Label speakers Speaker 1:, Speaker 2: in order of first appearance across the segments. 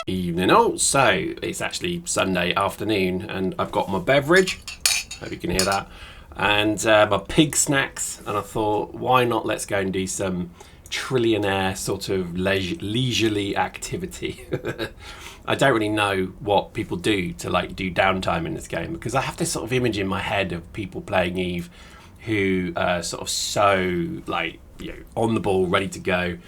Speaker 1: Evening all. So it's actually Sunday afternoon and I've got my beverage, hope you can hear that, and my pig snacks, and I thought, why not, let's go and do some Trillionaire sort of leisurely activity. I don't really know what people do to like do downtime in this game, because I have this sort of image in my head of people playing Eve who sort of so like, you know, on the ball, ready to go.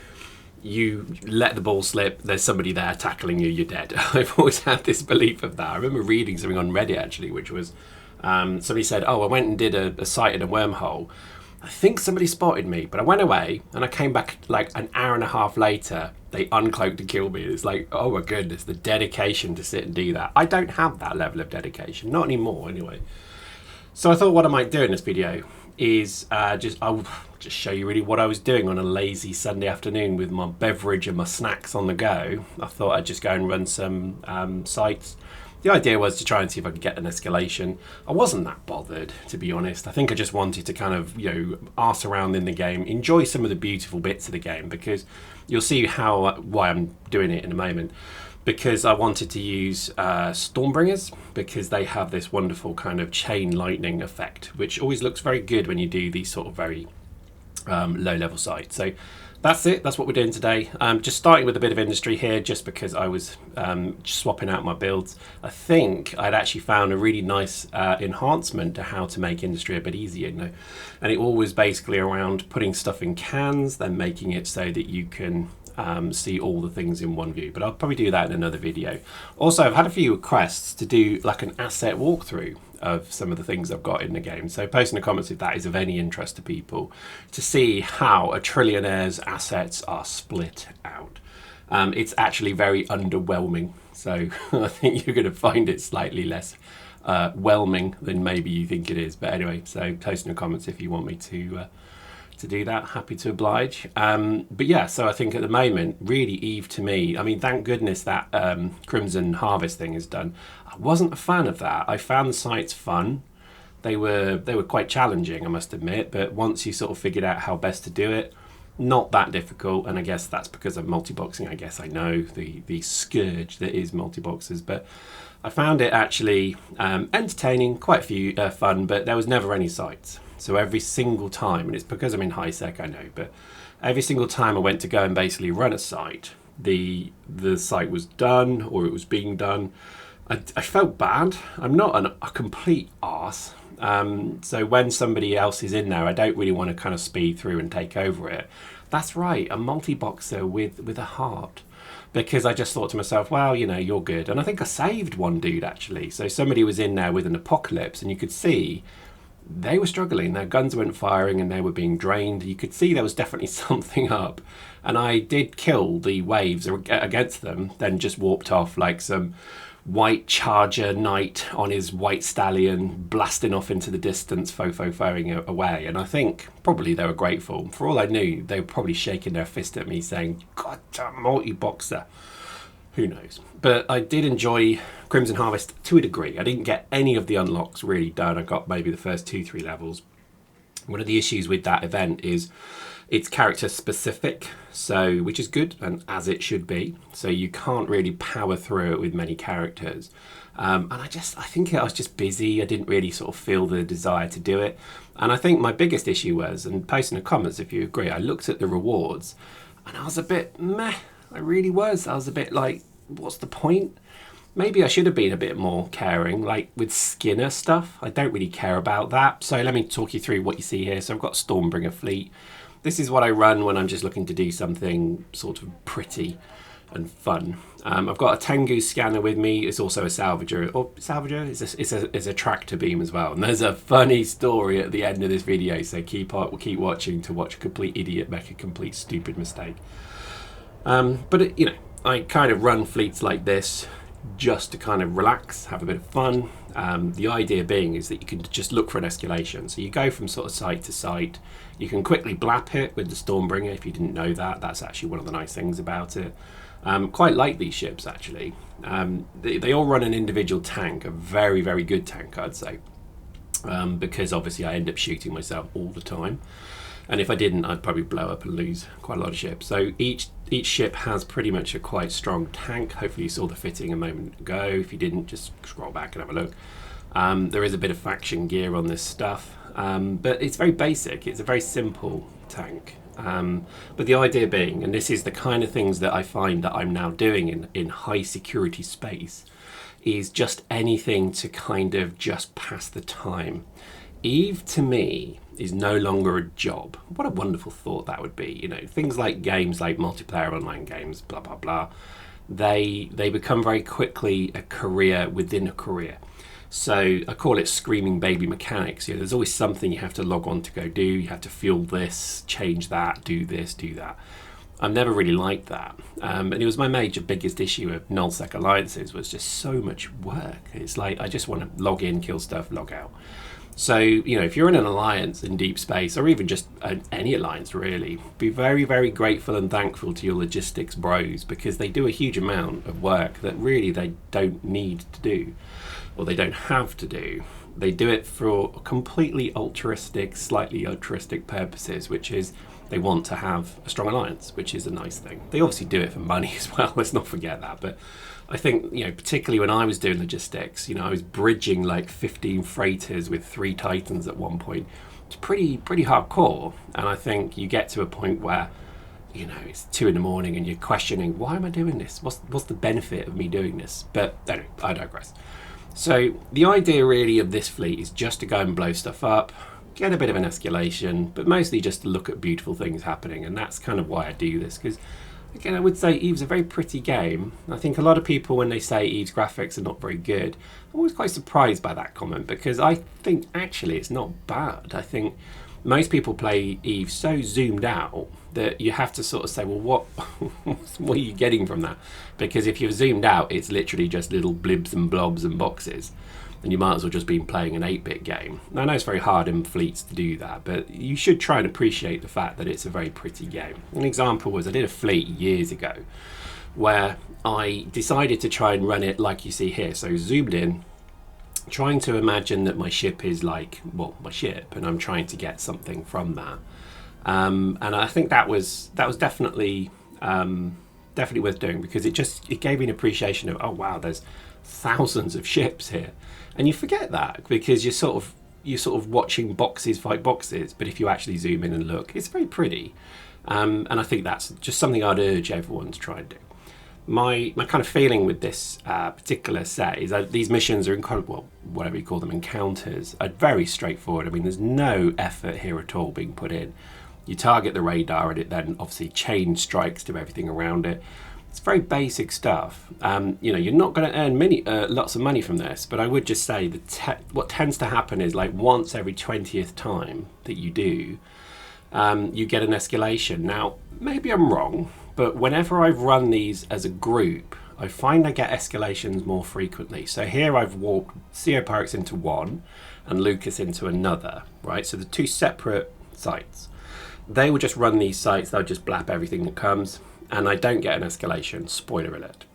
Speaker 1: You let the ball slip, there's somebody there tackling you, you're dead. I've always had this belief of that. I remember reading something on Reddit actually, which was somebody said, oh, I went and did a site in a wormhole. I think somebody spotted me, but I went away and I came back like an hour and a half later. They uncloaked and killed me. It's like, oh my goodness, the dedication to sit and do that. I don't have that level of dedication, not anymore anyway. So I thought what I might do in this video is I'll just show you really what I was doing on a lazy Sunday afternoon with my beverage and my snacks on the go. I thought I'd just go and run some sites. The idea was to try and see if I could get an escalation. I wasn't that bothered, to be honest. I think I just wanted to kind of, you know, arse around in the game, enjoy some of the beautiful bits of the game, because you'll see why I'm doing it in a moment. Because I wanted to use Stormbringers, because they have this wonderful kind of chain lightning effect, which always looks very good when you do these sort of very low level sites. So that's it, that's what we're doing today. Just starting with a bit of industry here, just because I was just swapping out my builds. I think I'd actually found a really nice enhancement to how to make industry a bit easier, you know? And it all was basically around putting stuff in cans, then making it so that you can see all the things in one view, but I'll probably do that in another video. Also, I've had a few requests to do like an asset walkthrough of some of the things I've got in the game, so post in the comments if that is of any interest to people, to see how a Trillionaire's assets are split out. It's actually very underwhelming, so I think you're going to find it slightly less whelming than maybe you think it is. But anyway, so post in the comments if you want me to do that, happy to oblige. But yeah, so I think at the moment, really Eve to me, I mean, thank goodness that Crimson Harvest thing is done. I wasn't a fan of that. I found the sites fun. They were quite challenging, I must admit, but once you sort of figured out how best to do it, not that difficult. And I guess that's because of multi-boxing. I guess I know the scourge that is multi-boxes, but I found it actually entertaining, quite a few fun, but there was never any sites. So every single time, and it's because I'm in high sec, I know, but every single time I went to go and basically run a site, the site was done, or it was being done. I felt bad. I'm not a complete arse. So when somebody else is in there, I don't really want to kind of speed through and take over it. That's right, a multi-boxer with a heart. Because I just thought to myself, well, you know, you're good. And I think I saved one dude, actually. So somebody was in there with an apocalypse, and you could see they were struggling. Their guns weren't firing and they were being drained. You could see there was definitely something up. And I did kill the waves against them, then just walked off like some white charger knight on his white stallion, blasting off into the distance, fo-fo-foing away. And I think probably they were grateful. For all I knew, they were probably shaking their fist at me saying, God damn multi-boxer. Who knows? But I did enjoy Crimson Harvest to a degree. I didn't get any of the unlocks really done. I got maybe the first 2-3 levels. One of the issues with that event is it's character specific, so which is good and as it should be. So you can't really power through it with many characters. And I think I was just busy. I didn't really sort of feel the desire to do it. And I think my biggest issue was, and post in the comments if you agree, I looked at the rewards and I was a bit meh. I really was. I was a bit like, what's the point? Maybe I should have been a bit more caring, like with Skinner stuff. I don't really care about that. So let me talk you through what you see here. So I've got Stormbringer fleet. This is what I run when I'm just looking to do something sort of pretty and fun. I've got a Tengu scanner with me. It's also a salvager. Oh, salvager? It's a tractor beam as well. And there's a funny story at the end of this video. So keep watching to watch a complete idiot make a complete stupid mistake. But you know, I kind of run fleets like this just to kind of relax, have a bit of fun. The idea being is that you can just look for an escalation. So you go from sort of site to site. You can quickly blap it with the Stormbringer if you didn't know that. That's actually one of the nice things about it. Quite like these ships actually. They all run an individual tank, a very, very good tank I'd say. Because obviously I end up shooting myself all the time. And if I didn't, I'd probably blow up and lose quite a lot of ships. So each ship has pretty much a quite strong tank. Hopefully you saw the fitting a moment ago. If you didn't, just scroll back and have a look. There is a bit of faction gear on this stuff, but it's very basic. It's a very simple tank. But the idea being, and this is the kind of things that I find that I'm now doing in high security space, is just anything to kind of just pass the time. Eve, to me, is no longer a job. What a wonderful thought that would be. You know, things like games like multiplayer online games, blah, blah, blah, they become very quickly a career within a career. So I call it screaming baby mechanics. You know, there's always something you have to log on to go do. You have to fuel this, change that, do this, do that. I've never really liked that. And it was my biggest issue of nullsec alliances, was just so much work. It's like, I just want to log in, kill stuff, log out. So, you know, if you're in an alliance in deep space, or even just any alliance really, be very, very grateful and thankful to your logistics bros, because they do a huge amount of work that really they don't need to do, or they don't have to do. They do it for completely altruistic, slightly altruistic purposes, which is they want to have a strong alliance, which is a nice thing. They obviously do it for money as well, let's not forget that. But I think, you know, particularly when I was doing logistics, you know, I was bridging like 15 freighters with 3 Titans at one point. It's pretty hardcore. And I think you get to a point where, you know, it's 2 a.m. and you're questioning, why am I doing this? What's the benefit of me doing this? But anyway, I digress. So the idea really of this fleet is just to go and blow stuff up, get a bit of an escalation, but mostly just to look at beautiful things happening. And that's kind of why I do this, because again, I would say Eve's a very pretty game. I think a lot of people, when they say Eve's graphics are not very good, I'm always quite surprised by that comment, because I think actually it's not bad. I think most people play Eve so zoomed out that you have to sort of say, well, what are you getting from that? Because if you're zoomed out, it's literally just little blibs and blobs and boxes, and you might as well just be playing an 8-bit game. Now, I know it's very hard in fleets to do that, but you should try and appreciate the fact that it's a very pretty game. An example was I did a fleet years ago where I decided to try and run it like you see here. So zoomed in, trying to imagine that my ship is like, well, my ship, and I'm trying to get something from that. And I think that was definitely worth doing, because it gave me an appreciation of, oh wow, there's thousands of ships here, and you forget that because you're sort of watching boxes fight boxes. But if you actually zoom in and look, it's very pretty, and I think that's just something I'd urge everyone to try and do. My kind of feeling with this particular set is that these missions are incredible, well, whatever you call them, encounters, are very straightforward. I mean, there's no effort here at all being put in. You target the radar and it then obviously chain strikes to everything around it. It's very basic stuff. You know, you're not going to earn lots of money from this, but I would just say that what tends to happen is, like, once every 20th time that you do, you get an escalation. Now, maybe I'm wrong, but whenever I've run these as a group, I find I get escalations more frequently. So here I've warped CO Pyrex into one and Lucas into another, right? So the 2 separate sites. They will just run these sites, they'll just blap everything that comes, and I don't get an escalation, spoiler alert.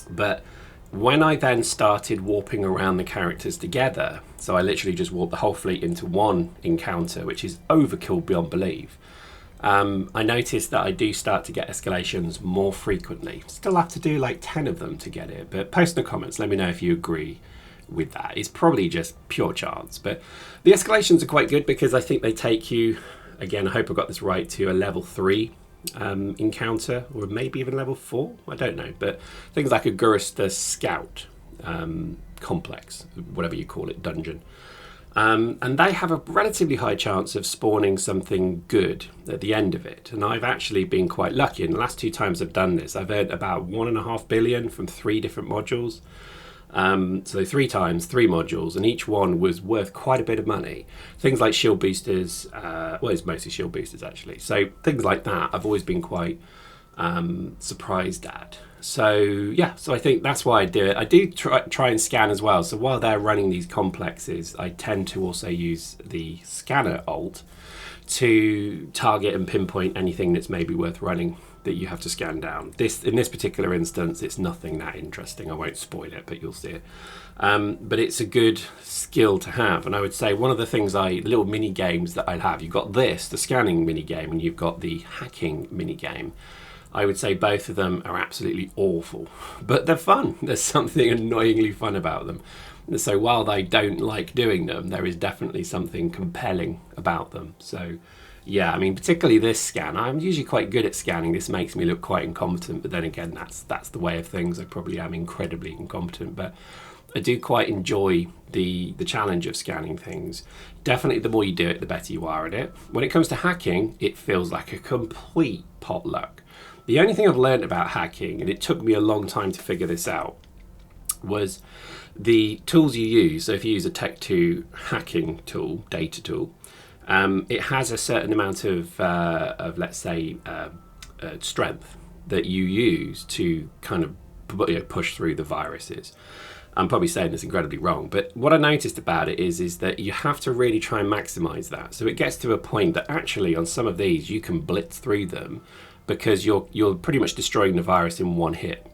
Speaker 1: But when I then started warping around the characters together, so I literally just warped the whole fleet into one encounter, which is overkill beyond belief, I noticed that I do start to get escalations more frequently. Still have to do like 10 of them to get it, but post in the comments, let me know if you agree with that. It's probably just pure chance, but the escalations are quite good because I think they take you, again, I hope I got this right, to a level 3 encounter, or maybe even level 4, I don't know, but things like a Gurista Scout complex, whatever you call it, dungeon. And they have a relatively high chance of spawning something good at the end of it. And I've actually been quite lucky. In the last 2 times I've done this, I've earned about 1.5 billion from 3 different modules. So 3 times, 3 modules, and each one was worth quite a bit of money. Things like shield boosters, well, it's mostly shield boosters actually. So things like that I've always been quite surprised at. So yeah, so I think that's why I do it. I do try and scan as well. So while they're running these complexes, I tend to also use the scanner alt to target and pinpoint anything that's maybe worth running that you have to scan down. In this particular instance, it's nothing that interesting. I won't spoil it, but you'll see it. But it's a good skill to have. And I would say one of the things the little mini games that I'd have, you've got the scanning mini game, and you've got the hacking mini game. I would say both of them are absolutely awful, but they're fun. There's something annoyingly fun about them. So while I don't like doing them, there is definitely something compelling about them. So yeah, I mean, particularly this scan, I'm usually quite good at scanning. This makes me look quite incompetent, but then again, that's the way of things. I probably am incredibly incompetent, but I do quite enjoy the challenge of scanning things. Definitely the more you do it, the better you are at it. When it comes to hacking, it feels like a complete potluck. The only thing I've learned about hacking, and it took me a long time to figure this out, was the tools you use. So if you use a Tech2 hacking tool, data tool, it has a certain amount of let's say, strength that you use to kind of push through the viruses. I'm probably saying this incredibly wrong, but what I noticed about it is that you have to really try and maximize that. So it gets to a point that actually on some of these you can blitz through them because you're pretty much destroying the virus in one hit.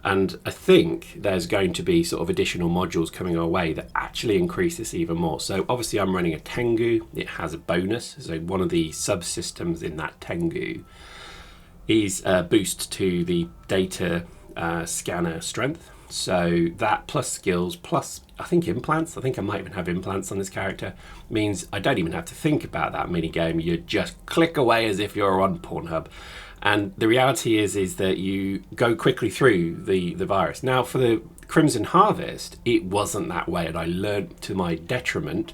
Speaker 1: And I think there's going to be sort of additional modules coming our way that actually increase this even more. So obviously I'm running a Tengu. It has a bonus. So one of the subsystems in that Tengu is a boost to the data scanner strength. So that plus skills, plus I think implants, I think I might even have implants on this character, means I don't even have to think about that mini game. You just click away as if you're on Pornhub. And the reality is that you go quickly through the virus. Now, for the Crimson Harvest, it wasn't that way, and I learned to my detriment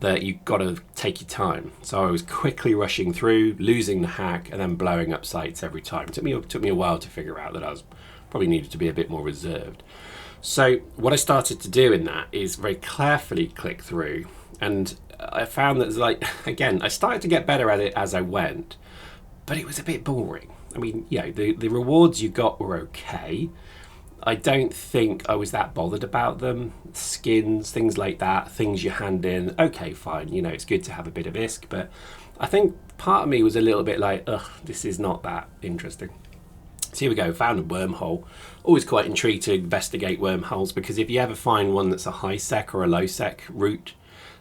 Speaker 1: that you've got to take your time. So I was quickly rushing through, losing the hack, and then blowing up sites every time. It took me a while to figure out that I was probably needed to be a bit more reserved. So what I started to do in that is very carefully click through, and I found that, again, I started to get better at it as I went, but it was a bit boring. I mean, the rewards you got were okay. I don't think I was that bothered about them. Skins, things like that, things you hand in, okay, fine. It's good to have a bit of ISK, but I think part of me was a little bit like, ugh, this is not that interesting. So here we go, found a wormhole. Always quite intrigued to investigate wormholes, because if you ever find one that's a high sec or a low sec route,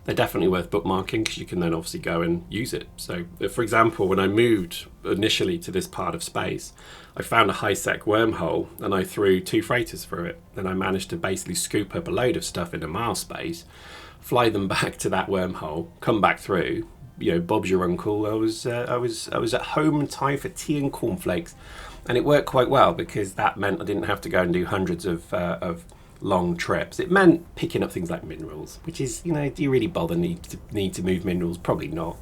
Speaker 1: they're definitely worth bookmarking, because you can then obviously go and use it. So for example, when I moved initially to this part of space, I found a high sec wormhole and I threw 2 freighters through it. And I managed to basically scoop up a load of stuff in a mile space, fly them back to that wormhole, come back through. Bob's your uncle. I was at home in time for tea and cornflakes, and it worked quite well because that meant I didn't have to go and do hundreds of long trips. It meant picking up things like minerals, which is, do you really bother need to move minerals? Probably not.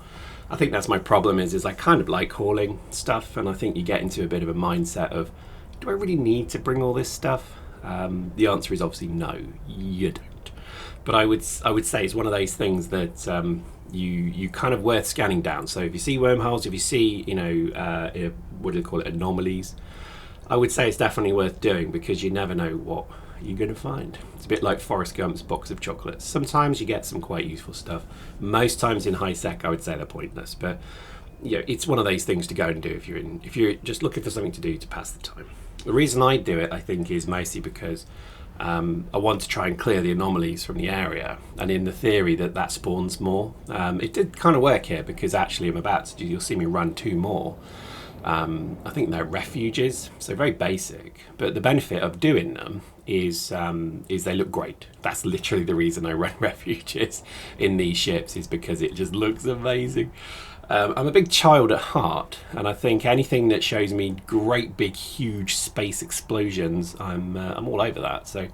Speaker 1: I think that's my problem is I kind of like hauling stuff, and I think you get into a bit of a mindset of, do I really need to bring all this stuff? The answer is obviously no, you don't. But I would say it's one of those things that you kind of worth scanning down. So if you see wormholes, if you see what do you call it, anomalies, I would say it's definitely worth doing, because you never know what you're going to find. It's a bit like Forrest Gump's box of chocolates. Sometimes you get some quite useful stuff. Most times in high sec, I would say they're pointless, but it's one of those things to go and do if you're just looking for something to do to pass the time. The reason I do it, I think, is mostly because I want to try and clear the anomalies from the area, and in the theory that spawns more. It did kind of work here, because actually I'm about to do, you'll see me run 2 more. I think they're refuges, so very basic, but the benefit of doing them is they look great. That's literally the reason I run refuges in these ships, is because it just looks amazing. I'm a big child at heart, and I think anything that shows me great big huge space explosions, I'm all over that. So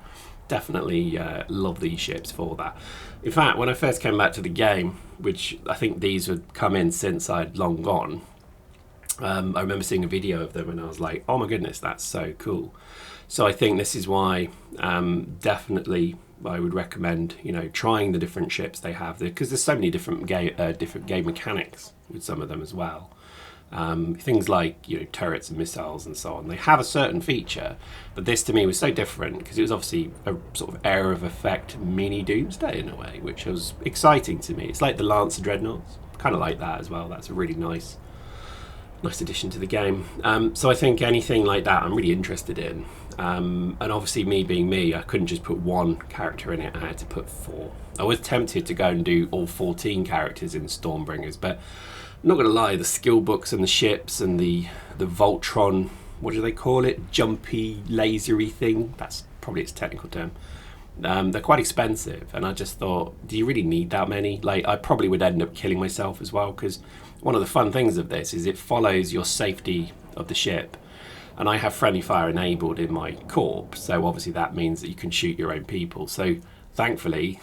Speaker 1: definitely love these ships for that. In fact, when I first came back to the game, which I think these would come in since I'd long gone, I remember seeing a video of them and I was like, oh my goodness, that's so cool. So I think this is why definitely I would recommend trying the different ships they have, because there's so many different game mechanics with some of them as well. Things like turrets and missiles and so on, they have a certain feature, but this to me was so different because it was obviously a sort of era of effect mini Doomsday in a way, which was exciting to me. It's like the Lancer Dreadnoughts, kind of like that as well. That's a really nice nice addition to the game. So I think anything like that I'm really interested in. And obviously, me being me, I couldn't just put one character in it, I had to put 4. I was tempted to go and do all 14 characters in Stormbringers, but I'm not going to lie, the skill books and the ships and the Voltron, what do they call it? Jumpy, lasery thing? That's probably its technical term. They're quite expensive, and I just thought, do you really need that many? Like, I probably would end up killing myself as well, because one of the fun things of this is it follows your safety of the ship, and I have friendly fire enabled in my corps, so obviously that means that you can shoot your own people. So thankfully,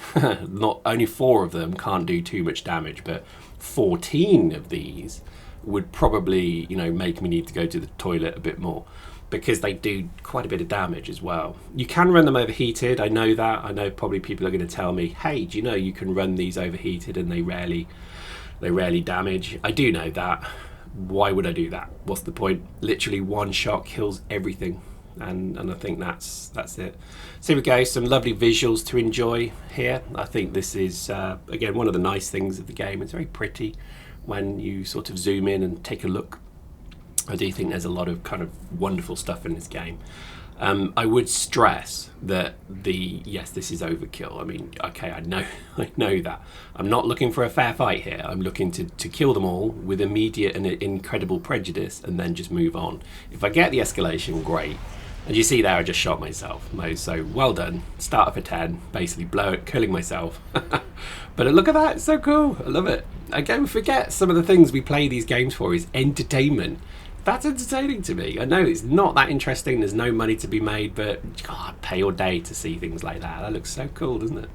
Speaker 1: not only 4 of them can't do too much damage, but 14 of these would probably, make me need to go to the toilet a bit more, because they do quite a bit of damage as well. You can run them overheated, I know that. I know probably people are going to tell me, hey, do you know you can run these overheated and they rarely damage? I do know that. Why would I do that? What's the point? Literally one shot kills everything, and I think that's it. So here we go, some lovely visuals to enjoy here. I think this is again one of the nice things of the game. It's very pretty when you sort of zoom in and take a look. I do think there's a lot of kind of wonderful stuff in this game. I would stress that yes, this is Overkill. I mean, okay, I know that. I'm not looking for a fair fight here. I'm looking to kill them all with immediate and incredible prejudice and then just move on. If I get the escalation, great. And you see there, I just shot myself. So well done. Start up a 10, basically blow it, killing myself. But look at that, it's so cool. I love it. Again, forget some of the things we play these games for is entertainment. That's entertaining to me. I know it's not that interesting, there's no money to be made, but God, pay your day to see things like that. That looks so cool, doesn't it?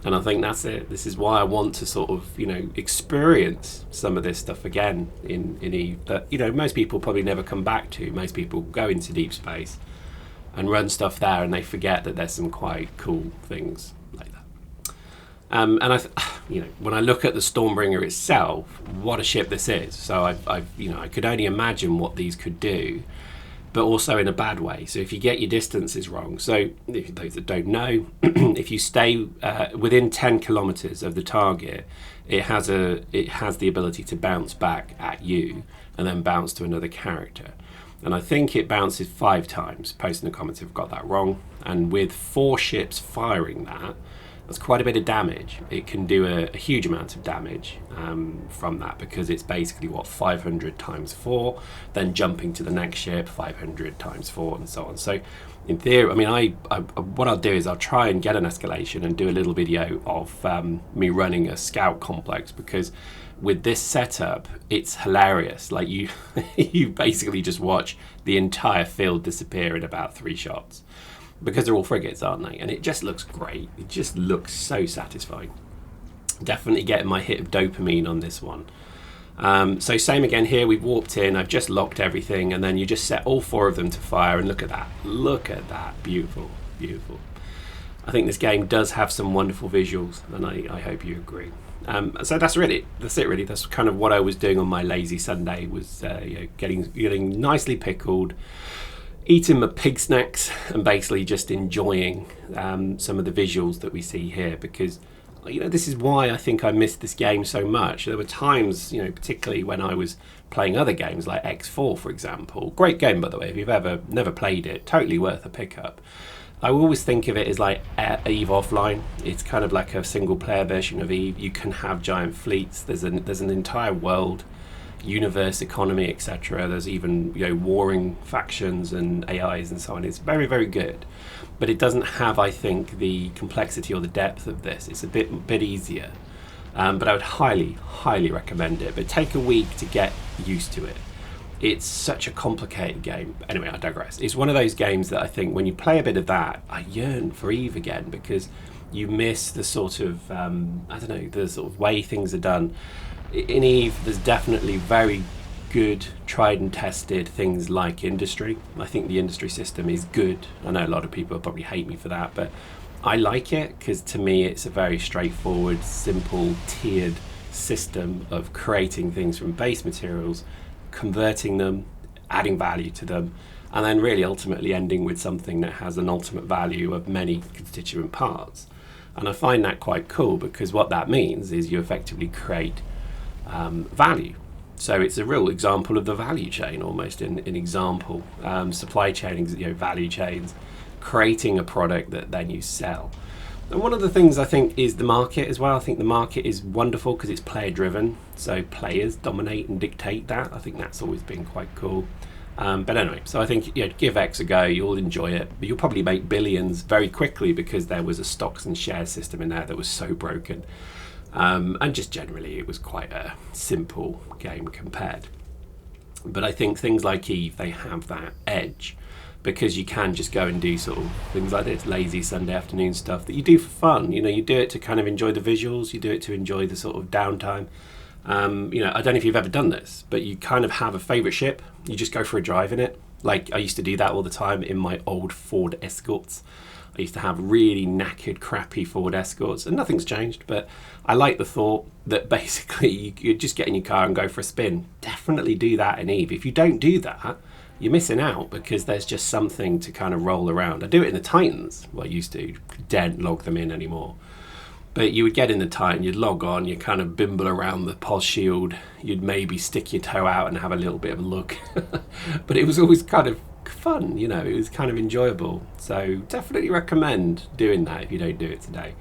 Speaker 1: And I think that's it. This is why I want to sort of, experience some of this stuff again in Eve that, most people probably never come back to. Most people go into deep space and run stuff there and they forget that there's some quite cool things like that. And when I look at the Stormbringer itself, what a ship this is. So I could only imagine what these could do, but also in a bad way. So if you get your distances wrong, so if those that don't know, if you stay within 10 kilometers of the target, it has the ability to bounce back at you and then bounce to another character. And I think it bounces 5 times. Post in the comments if I've got that wrong. And with 4 ships firing that's quite a bit of damage. It can do a huge amount of damage from that, because it's basically 500 times 4, then jumping to the next ship, 500 times 4, and so on. So in theory, I mean, what I'll do is I'll try and get an escalation and do a little video of me running a scout complex, because with this setup, it's hilarious. Like you basically just watch the entire field disappear in about 3 shots. Because they're all frigates, aren't they? And it just looks great. It just looks so satisfying. Definitely getting my hit of dopamine on this one. So same again here, we've warped in, I've just locked everything, and then you just set all 4 of them to fire, and look at that. Look at that. Beautiful, beautiful. I think this game does have some wonderful visuals, and I hope you agree. So that's it really. That's kind of what I was doing on my lazy Sunday, was getting nicely pickled, eating my pig snacks, and basically just enjoying some of the visuals that we see here, because this is why I think I missed this game so much. There were times, particularly when I was playing other games like X4, for example. Great game, by the way, if you've never played it, totally worth a pickup. I always think of it as like Eve Offline. It's kind of like a single player version of Eve. You can have giant fleets. There's an entire world, universe, economy, etc. There's even warring factions and AIs and so on. It's very, very good, but it doesn't have, I think, the complexity or the depth of this. It's a bit easier, but I would highly recommend it. But take a week to get used to it. It's such a complicated game. Anyway, I digress. It's one of those games that I think when you play a bit of that, I yearn for Eve again, because you miss the sort of the sort of way things are done. In Eve, there's definitely very good, tried and tested things like industry. I think the industry system is good. I know a lot of people probably hate me for that, but I like it, because to me it's a very straightforward, simple, tiered system of creating things from base materials, converting them, adding value to them, and then really ultimately ending with something that has an ultimate value of many constituent parts. And I find that quite cool, because what that means is you effectively create value. So it's a real example of the value chain, almost in example. Supply chain, value chains, creating a product that then you sell. And one of the things I think is the market as well. I think the market is wonderful because it's player driven. So players dominate and dictate that. I think that's always been quite cool. But anyway, so I think give X a go, you'll enjoy it. But you'll probably make billions very quickly because there was a stocks and shares system in there that was so broken. And just generally it was quite a simple game compared. But I think things like Eve, they have that edge because you can just go and do sort of things like this, lazy Sunday afternoon stuff that you do for fun. You do it to kind of enjoy the visuals, you do it to enjoy the sort of downtime. I don't know if you've ever done this, but you kind of have a favourite ship, you just go for a drive in it. Like I used to do that all the time in my old Ford Escorts. I used to have really knackered, crappy Ford Escorts, and nothing's changed, but I like the thought that basically you just get in your car and go for a spin. Definitely do that in Eve. If you don't do that, you're missing out because there's just something to kind of roll around. I do it in the Titans, well I used to, don't log them in anymore. But you would get in the Titan, you'd log on, you'd kind of bimble around the pos shield, you'd maybe stick your toe out and have a little bit of a look. But it was always kind of fun, it was kind of enjoyable. So definitely recommend doing that if you don't do it today.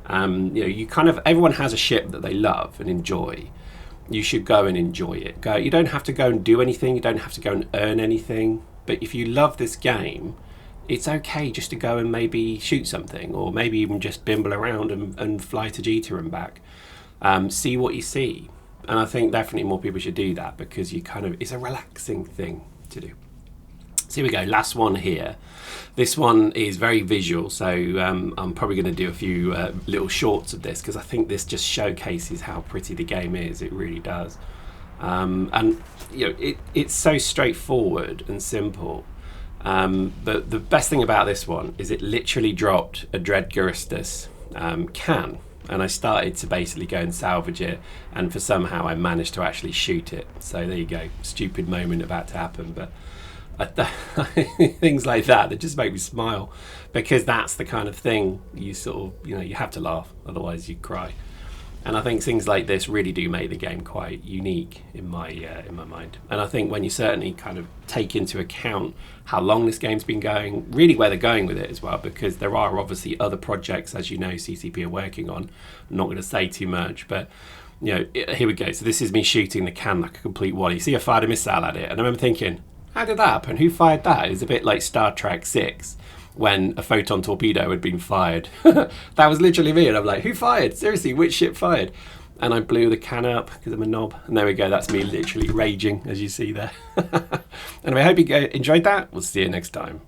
Speaker 1: Everyone has a ship that they love and enjoy. You should go and enjoy it. You don't have to go and do anything, you don't have to go and earn anything. But if you love this game, it's okay just to go and maybe shoot something, or maybe even just bimble around and fly to Jita and back. See what you see. And I think definitely more people should do that because it's a relaxing thing to do. So here we go, last one here. This one is very visual, so I'm probably going to do a few little shorts of this because I think this just showcases how pretty the game is. It really does. It's so straightforward and simple. But the best thing about this one is it literally dropped a Dreadguristus can, and I started to basically go and salvage it, and for somehow I managed to actually shoot it. So there you go, stupid moment about to happen, but things like that just make me smile because that's the kind of thing you you have to laugh, otherwise you cry. And I think things like this really do make the game quite unique in my mind. And I think when you certainly kind of take into account how long this game's been going, really where they're going with it as well, because there are obviously other projects, as you know, CCP are working on. I'm not going to say too much, but here we go. So this is me shooting the can like a complete wall. You see I fired a missile at it, and I remember thinking, how did that happen? Who fired that? It was a bit like Star Trek 6. When a photon torpedo had been fired. That was literally me, and I'm like, who fired? Seriously, which ship fired? And I blew the can up because I'm a knob, and there we go, that's me literally raging, as you see there. Anyway, I hope you enjoyed that. We'll see you next time.